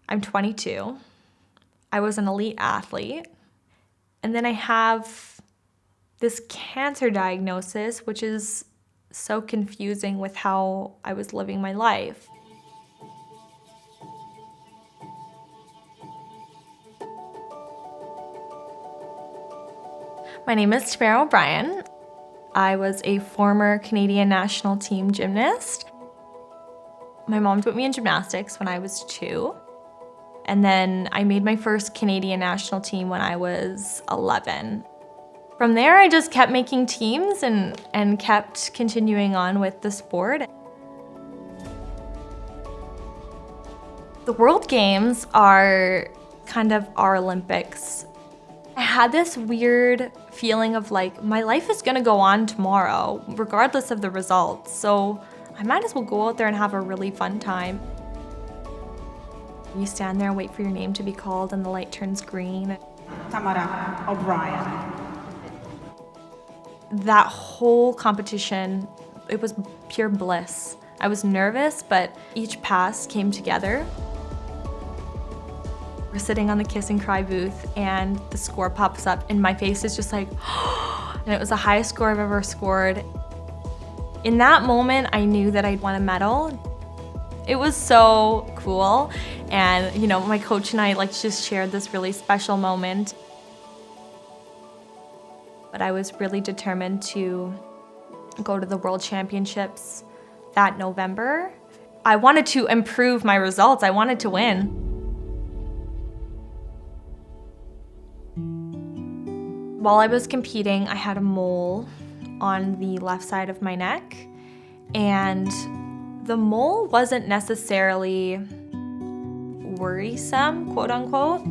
I'm 22. I was an elite athlete. And then I have this cancer diagnosis, which is so confusing with how I was living my life. My name is Tamara O'Brien. I was a former Canadian national team gymnast. My mom put me in gymnastics when I was 2. And then I made my first Canadian national team when I was 11. From there, I just kept making teams and kept continuing on with the sport. The World Games are kind of our Olympics. I had this weird feeling of like, my life is gonna go on tomorrow, regardless of the results. So I might as well go out there and have a really fun time. You stand there and wait for your name to be called and the light turns green. Tamara O'Brien. That whole competition, it was pure bliss. I was nervous, but each pass came together. We're sitting on the kiss and cry booth and the score pops up and my face is just like, and it was the highest score I've ever scored. In that moment, I knew that I'd won a medal. It was so cool. And you know, my coach and I just shared this really special moment. But I was really determined to go to the World Championships that November. I wanted to improve my results. I wanted to win. While I was competing, I had a mole on the left side of my neck, and the mole wasn't necessarily worrisome, quote unquote.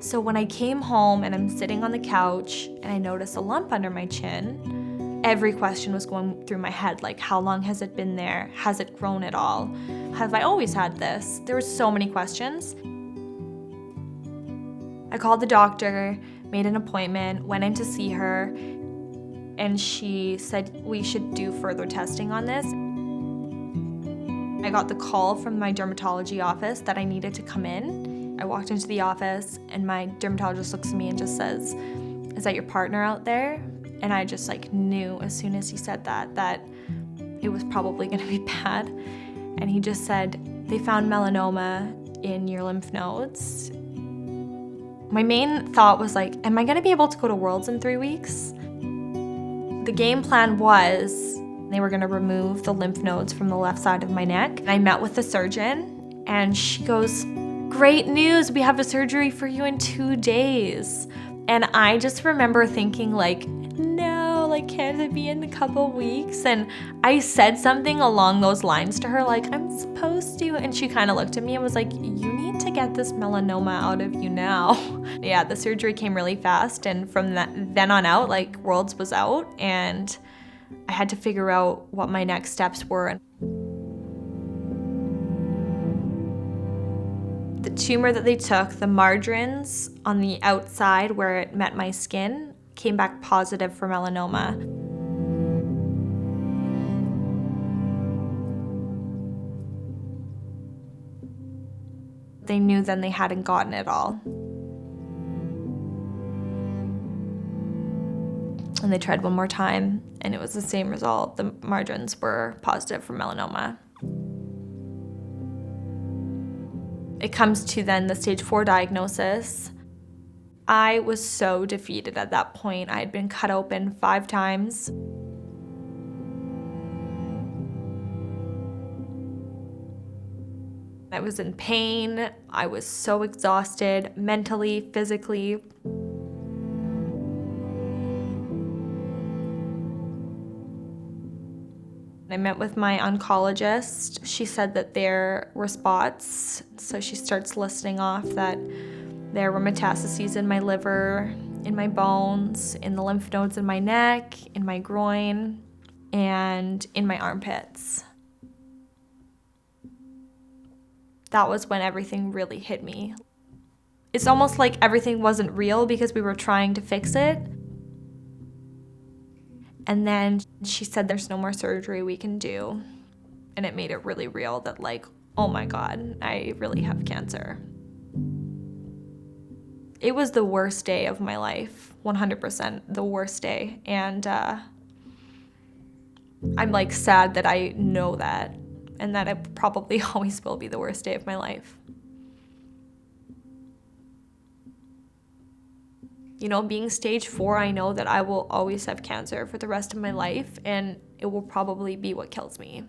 So when I came home and I'm sitting on the couch and I notice a lump under my chin, every question was going through my head, like how long has it been there? Has it grown at all? Have I always had this? There were so many questions. I called the doctor, made an appointment, went in to see her, and she said we should do further testing on this. I got the call from my dermatology office that I needed to come in. I walked into the office and my dermatologist looks at me and just says, "Is that your partner out there?" And I just knew as soon as he said that it was probably gonna be bad. And he just said, "They found melanoma in your lymph nodes." My main thought was am I gonna be able to go to Worlds in 3 weeks? The game plan was they were gonna remove the lymph nodes from the left side of my neck. I met with the surgeon and she goes, "Great news, we have a surgery for you in 2 days." And I just remember thinking no, can't it be in a couple weeks? And I said something along those lines to her, I'm supposed to. And she kind of looked at me and was like, "You need to get this melanoma out of you now." Yeah, the surgery came really fast. And from then on out, Worlds was out and I had to figure out what my next steps were. The tumor that they took, the margins on the outside where it met my skin, came back positive for melanoma. They knew then they hadn't gotten it all. And they tried one more time, and it was the same result. The margins were positive for melanoma. It comes to then the stage 4 diagnosis. I was so defeated at that point. I had been cut open 5 times. I was in pain. I was so exhausted, mentally, physically. I met with my oncologist. She said that there were spots, so she starts listing off that there were metastases in my liver, in my bones, in the lymph nodes in my neck, in my groin, and in my armpits. That was when everything really hit me. It's almost like everything wasn't real because we were trying to fix it. And then she said there's no more surgery we can do. And it made it really real that oh my God, I really have cancer. It was the worst day of my life, 100% the worst day. And I'm like sad that I know that, and that it probably always will be the worst day of my life. You know, being stage 4, I know that I will always have cancer for the rest of my life, and it will probably be what kills me.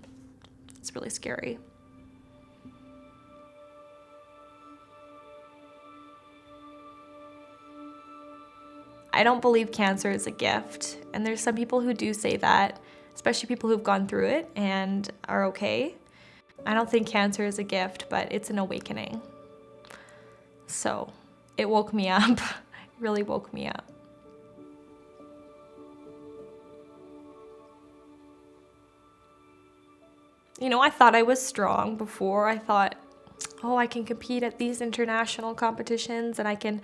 It's really scary. I don't believe cancer is a gift, and there's some people who do say that, especially people who've gone through it and are okay. I don't think cancer is a gift, but it's an awakening. So it woke me up. It really woke me up. You know, I thought I was strong before. I thought, oh, I can compete at these international competitions and I can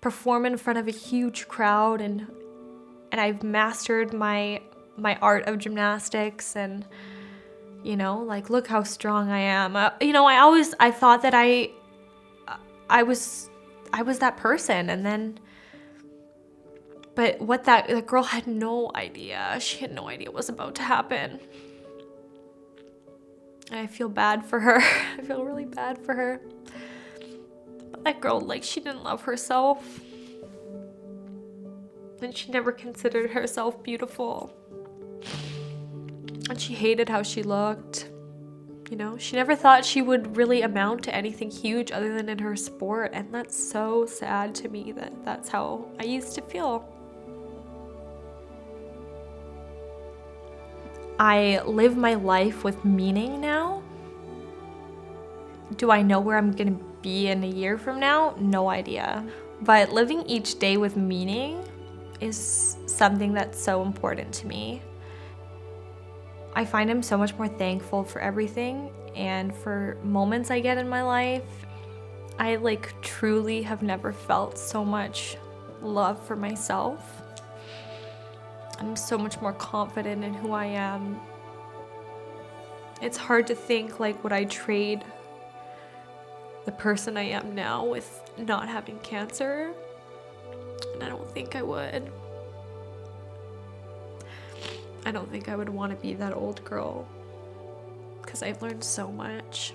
perform in front of a huge crowd, and I've mastered my art of gymnastics, and you know, like, look how strong I am. You know, I thought that I was that person, and then, but what that girl had no idea. She had no idea what was about to happen. And I feel bad for her. I feel really bad for her. But that girl, like, she didn't love herself. And she never considered herself beautiful. And she hated how she looked. You know, she never thought she would really amount to anything huge other than in her sport. And that's so sad to me that that's how I used to feel. I live my life with meaning now. Do I know where I'm gonna be in a year from now? No idea. But living each day with meaning is something that's so important to me. I find I'm so much more thankful for everything and for moments I get in my life. I like truly have never felt so much love for myself. I'm so much more confident in who I am. It's hard to think, like, would I trade the person I am now with not having cancer? And I don't think I would. I don't think I would want to be that old girl, because I've learned so much.